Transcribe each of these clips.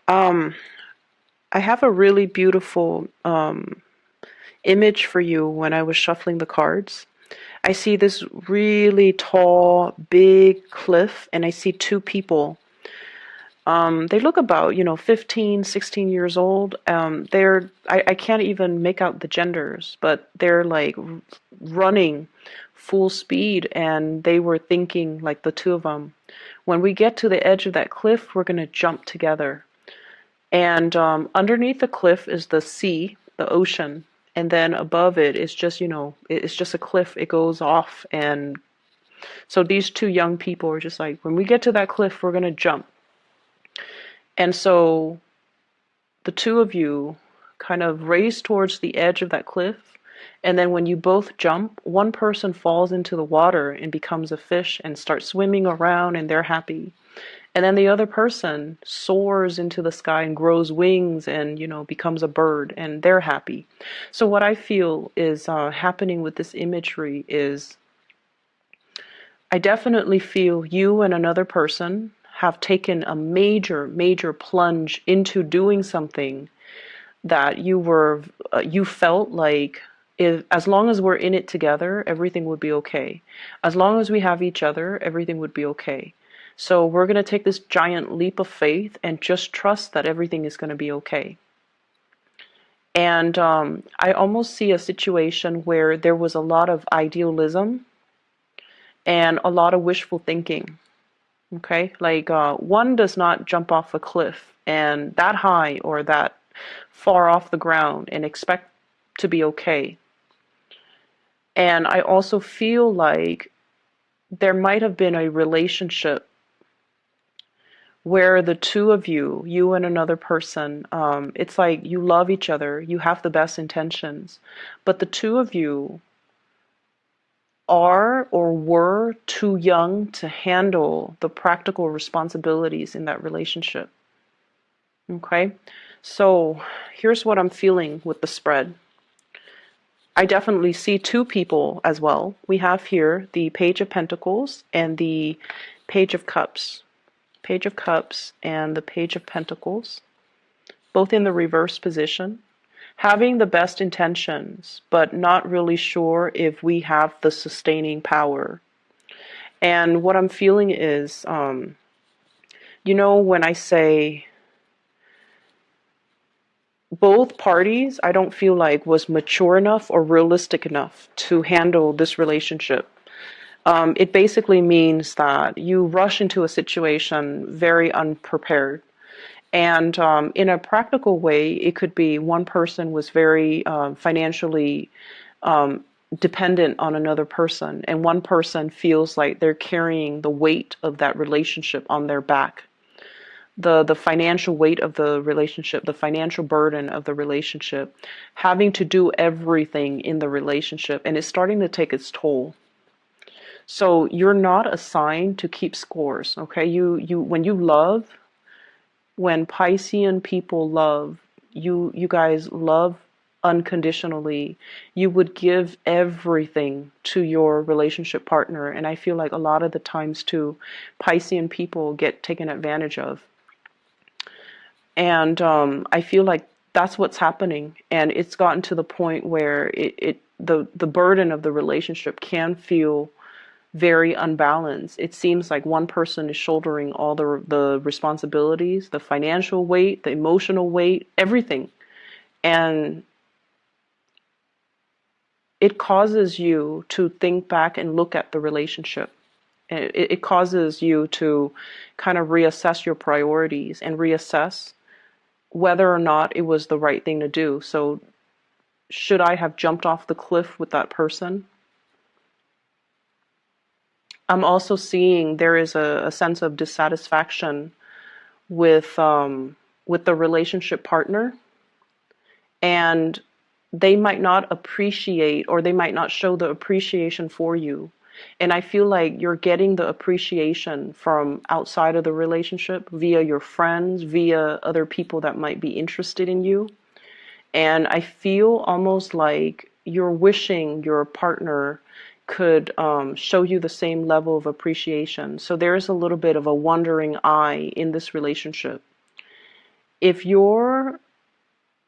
Um, I have a really beautiful image for you when I was shuffling the cards. I see this really tall, big cliff, and I see two people. They look about, 15, 16 years old. I can't even make out the genders, but they're like running full speed, and they were thinking, like the two of them, when we get to the edge of that cliff, we're going to jump together. And underneath the cliff is the sea, the ocean, and then above it is just, it's just a cliff. It goes off, and so these two young people are just like, when we get to that cliff, we're gonna jump. And so the two of you kind of race towards the edge of that cliff, and then when you both jump, one person falls into the water and becomes a fish and starts swimming around, and they're happy. And then the other person soars into the sky and grows wings and, becomes a bird, and they're happy. So what I feel is happening with this imagery is I definitely feel you and another person have taken a major, major plunge into doing something that you felt like, if, as long as we're in it together, everything would be okay. As long as we have each other, everything would be okay. So we're going to take this giant leap of faith and just trust that everything is going to be okay. And I almost see a situation where there was a lot of idealism and a lot of wishful thinking. Okay, like one does not jump off a cliff and that high or that far off the ground and expect to be okay. And I also feel like there might have been a relationship where the two of you, you and another person, it's like you love each other, you have the best intentions, but the two of you are or were too young to handle the practical responsibilities in that relationship. Okay, so here's what I'm feeling with the spread. I definitely see two people as well. We have here the Page of Pentacles and the Page of Cups. Page of Cups and the Page of Pentacles, both in the reverse position, having the best intentions, but not really sure if we have the sustaining power. And what I'm feeling is, when I say both parties, I don't feel like was mature enough or realistic enough to handle this relationship. It basically means that you rush into a situation very unprepared. And in a practical way, it could be one person was very financially dependent on another person, and one person feels like they're carrying the weight of that relationship on their back. The financial weight of the relationship, the financial burden of the relationship, having to do everything in the relationship, and it's starting to take its toll. So you're not assigned to keep scores, okay? You when you love, when Piscean people love, you guys love unconditionally. You would give everything to your relationship partner, and I feel like a lot of the times too, Piscean people get taken advantage of. And I feel like that's what's happening, and it's gotten to the point where the burden of the relationship can feel very unbalanced. It seems like one person is shouldering all the responsibilities, the financial weight, the emotional weight, everything. And it causes you to think back and look at the relationship. It causes you to kind of reassess your priorities and reassess whether or not it was the right thing to do. So, should I have jumped off the cliff with that person? I'm also seeing there is a sense of dissatisfaction with the relationship partner, and they might not appreciate or they might not show the appreciation for you. And I feel like you're getting the appreciation from outside of the relationship via your friends, via other people that might be interested in you. And I feel almost like you're wishing your partner could show you the same level of appreciation. So there is a little bit of a wandering eye in this relationship. If you're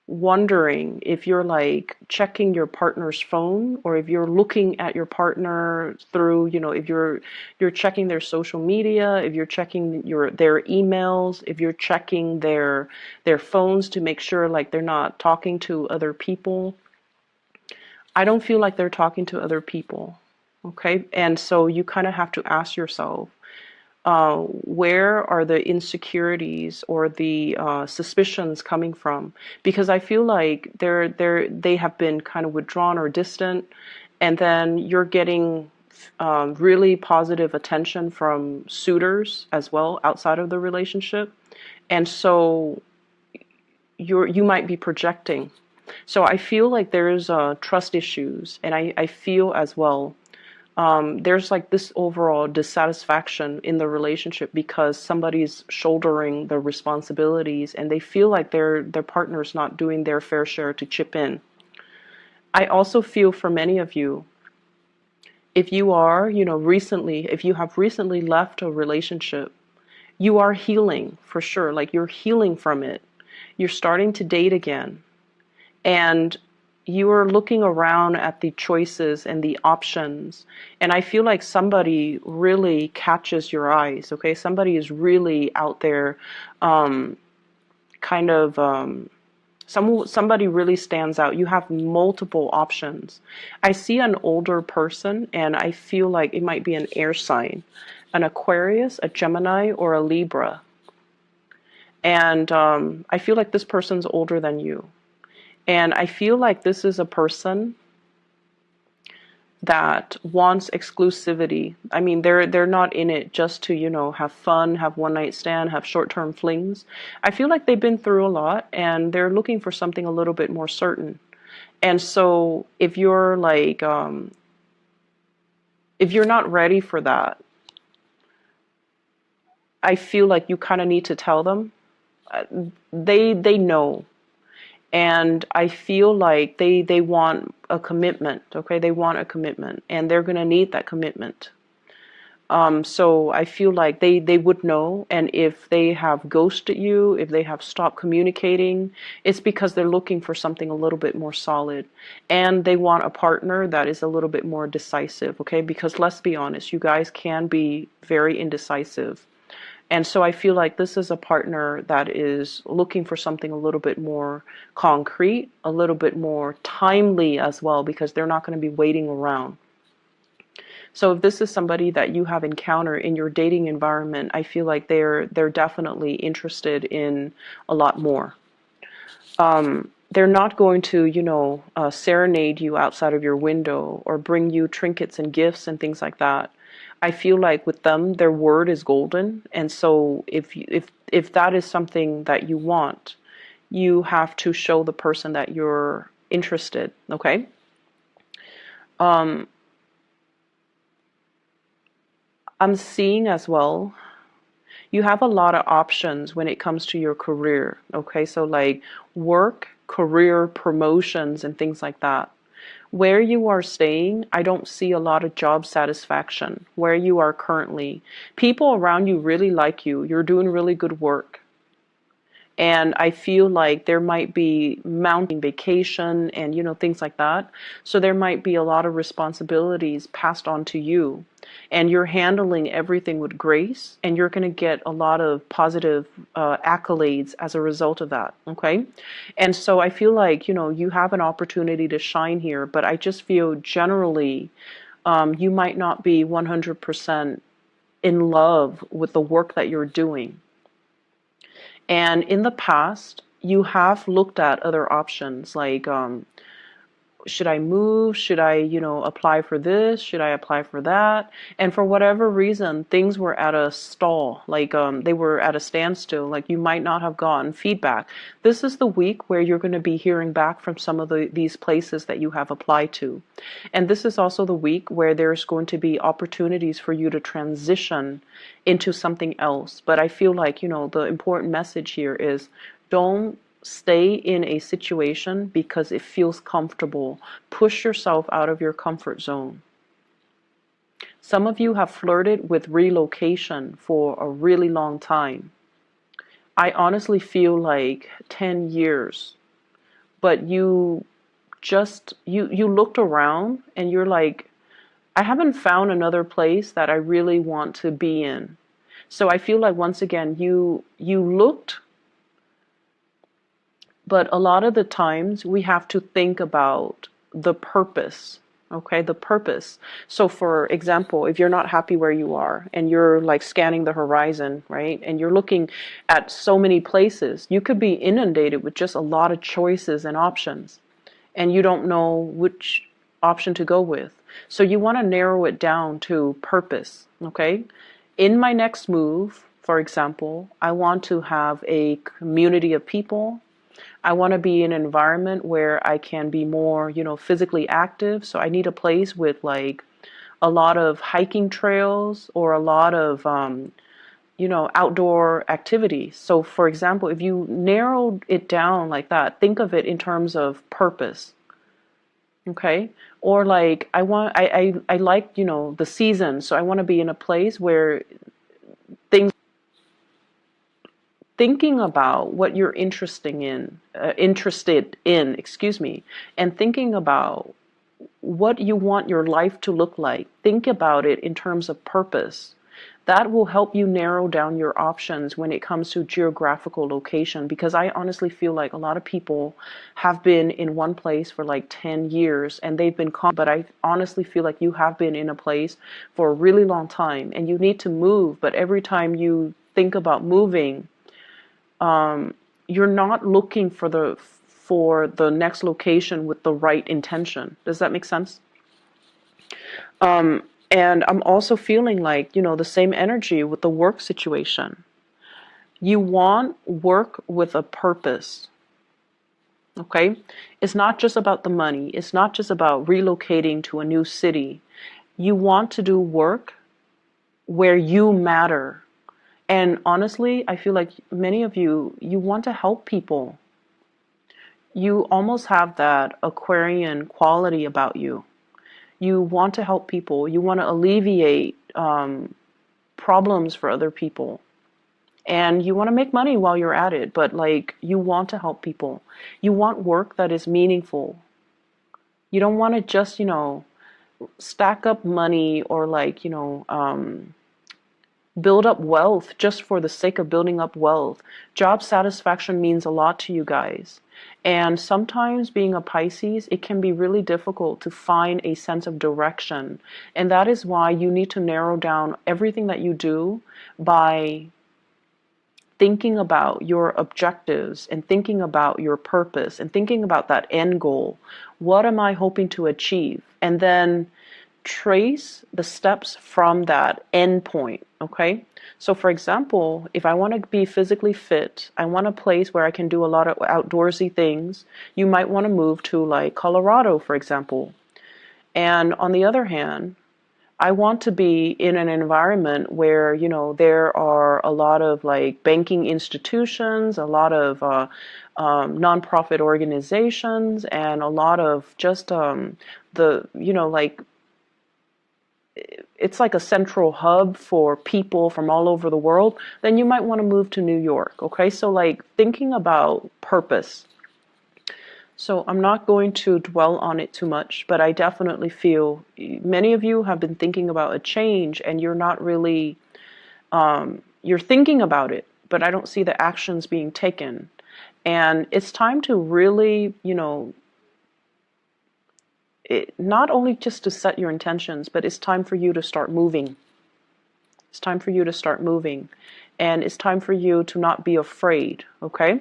wondering, if you're like checking your partner's phone, or if you're looking at your partner through, if you're checking their social media, if you're checking their emails, if you're checking their phones to make sure like they're not talking to other people, I don't feel like they're talking to other people. Okay? And so you kind of have to ask yourself, where are the insecurities or the suspicions coming from? Because I feel like they have been kind of withdrawn or distant, and then you're getting really positive attention from suitors as well outside of the relationship, and so you might be projecting. So I feel like there's trust issues, and I feel as well there's like this overall dissatisfaction in the relationship because somebody's shouldering the responsibilities and they feel like their partner's not doing their fair share to chip in. I also feel for many of you, if you are, if you have recently left a relationship, you are healing for sure. Like you're healing from it. You're starting to date again. And you are looking around at the choices and the options, and I feel like somebody really catches your eyes. Okay, somebody is really out there, kind of somebody really stands out. You have multiple options. I see an older person, and I feel like it might be an air sign, an Aquarius, a Gemini, or a Libra. And I feel like this person's older than you. And I feel like this is a person that wants exclusivity. I mean, they're not in it just to, have fun, have one night stand, have short-term flings. I feel like they've been through a lot and they're looking for something a little bit more certain. And so if you're like, if you're not ready for that, I feel like you kind of need to tell them. They know. And I feel like they want a commitment. Okay, they want a commitment, and they're gonna need that commitment. So I feel like they would know, and if they have ghosted you, if they have stopped communicating, it's because they're looking for something a little bit more solid, and they want a partner that is a little bit more decisive. Okay, because let's be honest, you guys can be very indecisive. And so I feel like this is a partner that is looking for something a little bit more concrete, a little bit more timely as well, because they're not going to be waiting around. So if this is somebody that you have encountered in your dating environment, I feel like they're definitely interested in a lot more. They're not going to, serenade you outside of your window or bring you trinkets and gifts and things like that. I feel like with them, their word is golden, and so if that is something that you want, you have to show the person that you're interested. Okay. Um, I'm seeing as well, you have a lot of options when it comes to your career. Okay, so like work, career, promotions, and things like that. Where you are staying, I don't see a lot of job satisfaction. Where you are currently, people around you really like you. You're doing really good work. And I feel like there might be mounting vacation and, things like that. So there might be a lot of responsibilities passed on to you. And you're handling everything with grace. And you're going to get a lot of positive accolades as a result of that. Okay. And so I feel like, you have an opportunity to shine here. But I just feel generally you might not be 100% in love with the work that you're doing. And in the past, you have looked at other options like, should I move? Should I, apply for this? Should I apply for that? And for whatever reason, things were at a stall, like they were at a standstill, like you might not have gotten feedback. This is the week where you're going to be hearing back from some of these places that you have applied to. And this is also the week where there's going to be opportunities for you to transition into something else. But I feel like, the important message here is don't stay in a situation because it feels comfortable. Push yourself out of your comfort zone. Some of you have flirted with relocation for a really long time. I honestly feel like 10 years, but you looked around and you're like, I haven't found another place that I really want to be in. So I feel like once again you looked, but a lot of the times we have to think about the purpose. Okay, the purpose. So for example, if you're not happy where you are and you're like scanning the horizon, right? And you're looking at so many places, you could be inundated with just a lot of choices and options, and you don't know which option to go with. So you want to narrow it down to purpose, okay? In my next move, for example, I want to have a community of people. I want to be in an environment where I can be more, physically active. So I need a place with like a lot of hiking trails or a lot of, outdoor activities. So for example, if you narrow it down like that, think of it in terms of purpose. Okay. Or like I like, the season. So I want to be in a place where things thinking about what you're interested in, excuse me, and thinking about what you want your life to look like. Think about it in terms of purpose. That will help you narrow down your options when it comes to geographical location, because I honestly feel like a lot of people have been in one place for like 10 years and they've been but I honestly feel like you have been in a place for a really long time and you need to move, but every time you think about moving, you're not looking for the next location with the right intention. Does that make sense? And I'm also feeling like, the same energy with the work situation. You want work with a purpose, okay? It's not just about the money. It's not just about relocating to a new city. You want to do work where you matter. And honestly, I feel like many of you want to help people. You almost have that Aquarian quality about you. You want to help people. You want to alleviate problems for other people. And you want to make money while you're at it, but like you want to help people. You want work that is meaningful. You don't want to just, stack up money or like, build up wealth just for the sake of building up wealth. Job satisfaction means a lot to you guys. And sometimes being a Pisces, it can be really difficult to find a sense of direction. And that is why you need to narrow down everything that you do by thinking about your objectives and thinking about your purpose and thinking about that end goal. What am I hoping to achieve? And then trace the steps from that end point, okay? So for example, if I want to be physically fit, I want a place where I can do a lot of outdoorsy things. You might want to move to like Colorado, for example. And on the other hand, I want to be in an environment where, there are a lot of like banking institutions, a lot of nonprofit organizations, and a lot of just like it's like a central hub for people from all over the world. Then you might want to move to New York. Okay. So like thinking about purpose. So I'm not going to dwell on it too much, but I definitely feel many of you have been thinking about a change and you're not really, you're thinking about it, but I don't see the actions being taken. And it's time to really, not only just to set your intentions, but it's time for you to start moving. It's time for you to start moving. And it's time for you to not be afraid, okay?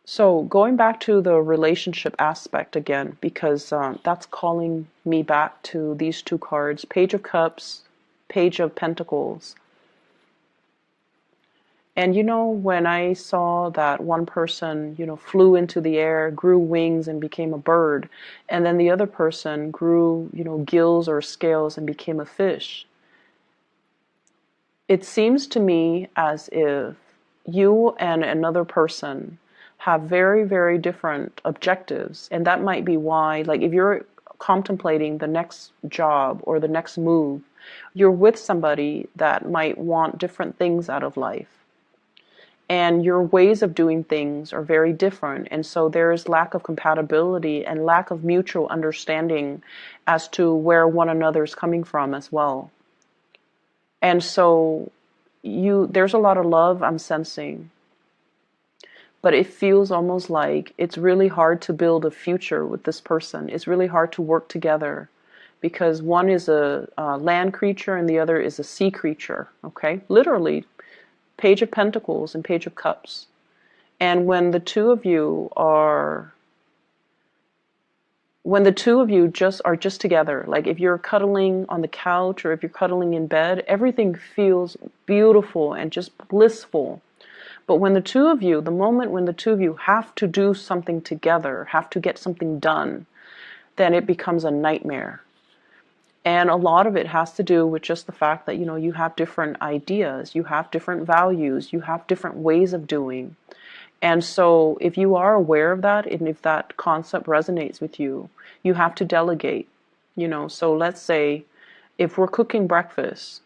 So going back to the relationship aspect again, because that's calling me back to these two cards, Page of Cups, Page of Pentacles. And when I saw that one person, flew into the air, grew wings and became a bird, and then the other person grew, gills or scales and became a fish, it seems to me as if you and another person have very, very different objectives. And that might be why, like, if you're contemplating the next job or the next move, you're with somebody that might want different things out of life. And your ways of doing things are very different. And so there is lack of compatibility and lack of mutual understanding as to where one another is coming from as well. And so there's a lot of love I'm sensing, but it feels almost like it's really hard to build a future with this person. It's really hard to work together because one is a land creature and the other is a sea creature, okay? Literally, Page of Pentacles and Page of Cups. And when the two of you just are just together, like if you're cuddling on the couch or if you're cuddling in bed, everything feels beautiful and just blissful. But when the moment when the two of you have to do something together, have to get something done, then it becomes a nightmare. And a lot of it has to do with just the fact that, you have different ideas, you have different values, you have different ways of doing. And so if you are aware of that, and if that concept resonates with you, you have to delegate. So let's say if we're cooking breakfast,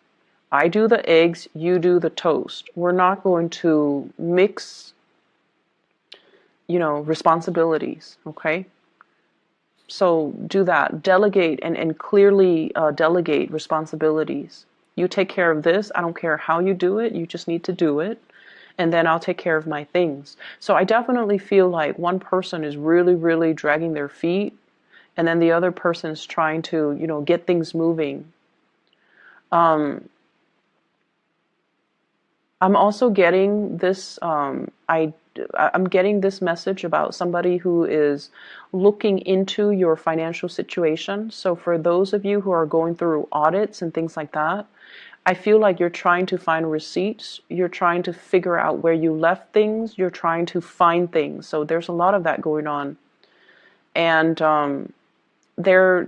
I do the eggs, you do the toast. We're not going to mix, responsibilities, okay? So do that. Delegate and clearly delegate responsibilities. You take care of this. I don't care how you do it. You just need to do it. And then I'll take care of my things. So I definitely feel like one person is really, really dragging their feet. And then the other person is trying to, get things moving. I'm also getting this, I'm getting this message about somebody who is looking into your financial situation. So for those of you who are going through audits and things like that, I feel like you're trying to find receipts. You're trying to figure out where you left things. You're trying to find things. So there's a lot of that going on. And they're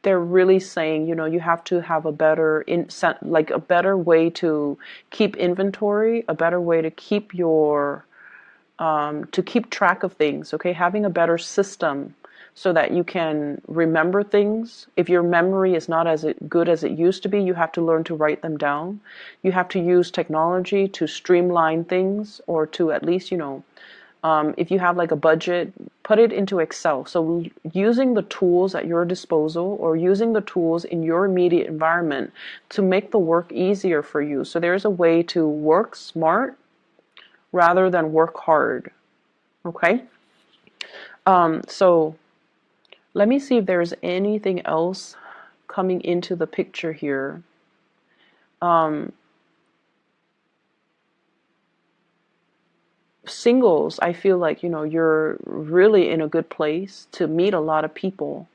really saying, you have to have a better a better way to keep inventory, a better way to keep to keep track of things, okay? Having a better system so that you can remember things. If your memory is not as good as it used to be, you have to learn to write them down. You have to use technology to streamline things, or to at least, if you have like a budget, put it into Excel. So using the tools at your disposal, or using the tools in your immediate environment to make the work easier for you. So there's a way to work smart rather than work hard. Okay? So let me see if there's anything else coming into the picture here. Singles, I feel like, you're really in a good place to meet a lot of people.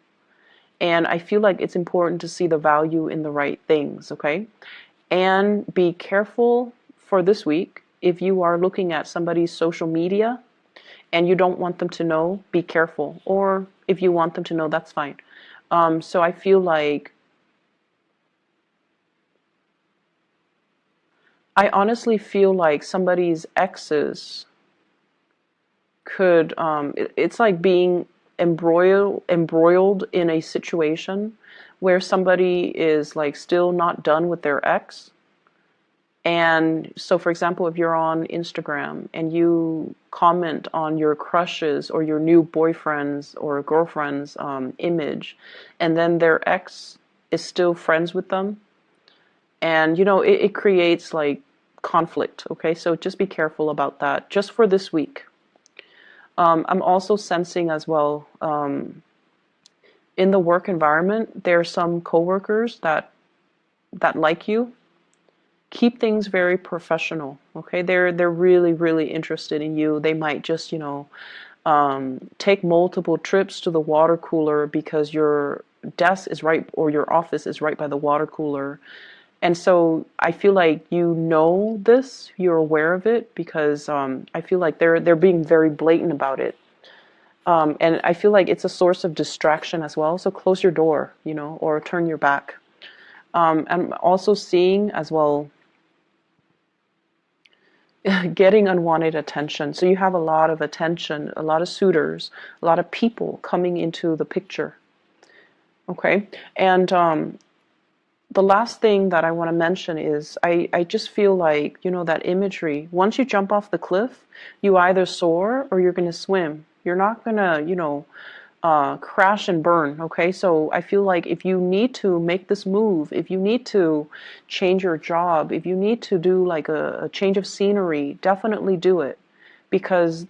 And I feel like it's important to see the value in the right things, okay? And be careful for this week. If you are looking at somebody's social media and you don't want them to know, be careful. Or if you want them to know, that's fine. So I feel like, I honestly feel like somebody's exes could, it's like being embroiled in a situation where somebody is like still not done with their ex. And so, for example, if you're on Instagram and you comment on your crushes or your new boyfriend's or girlfriend's image, and then their ex is still friends with them, and it creates like conflict. Okay, so just be careful about that, just for this week. I'm also sensing as well, in the work environment, there are some coworkers that like you. Keep things very professional, okay? They're really, really interested in you. They might just, take multiple trips to the water cooler because your desk is right, or your office is right by the water cooler. And so I feel like this, you're aware of it, because I feel like they're being very blatant about it. And I feel like it's a source of distraction as well. So close your door, or turn your back. I'm also seeing as well, getting unwanted attention. So you have a lot of attention, a lot of suitors, a lot of people coming into the picture. Okay? And the last thing that I want to mention is I just feel like, you know, that imagery. Once you jump off the cliff, you either soar or you're going to swim. You're not going to, you know, crash and burn. Okay, so I feel like if you need to make this move, if you need to change your job, if you need to do like a change of scenery, definitely do it, because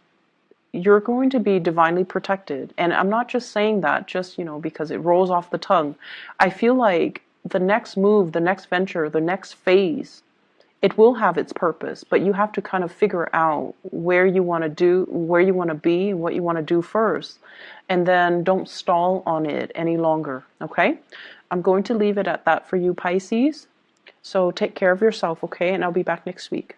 you're going to be divinely protected. And I'm not just saying that just, you know, because it rolls off the tongue. I feel like the next move, the next venture, the next phase, it will have its purpose, but you have to kind of figure out where you want to do, where you want to be, and what you want to do first. And then don't stall on it any longer, okay? I'm going to leave it at that for you, Pisces. So take care of yourself, okay? And I'll be back next week.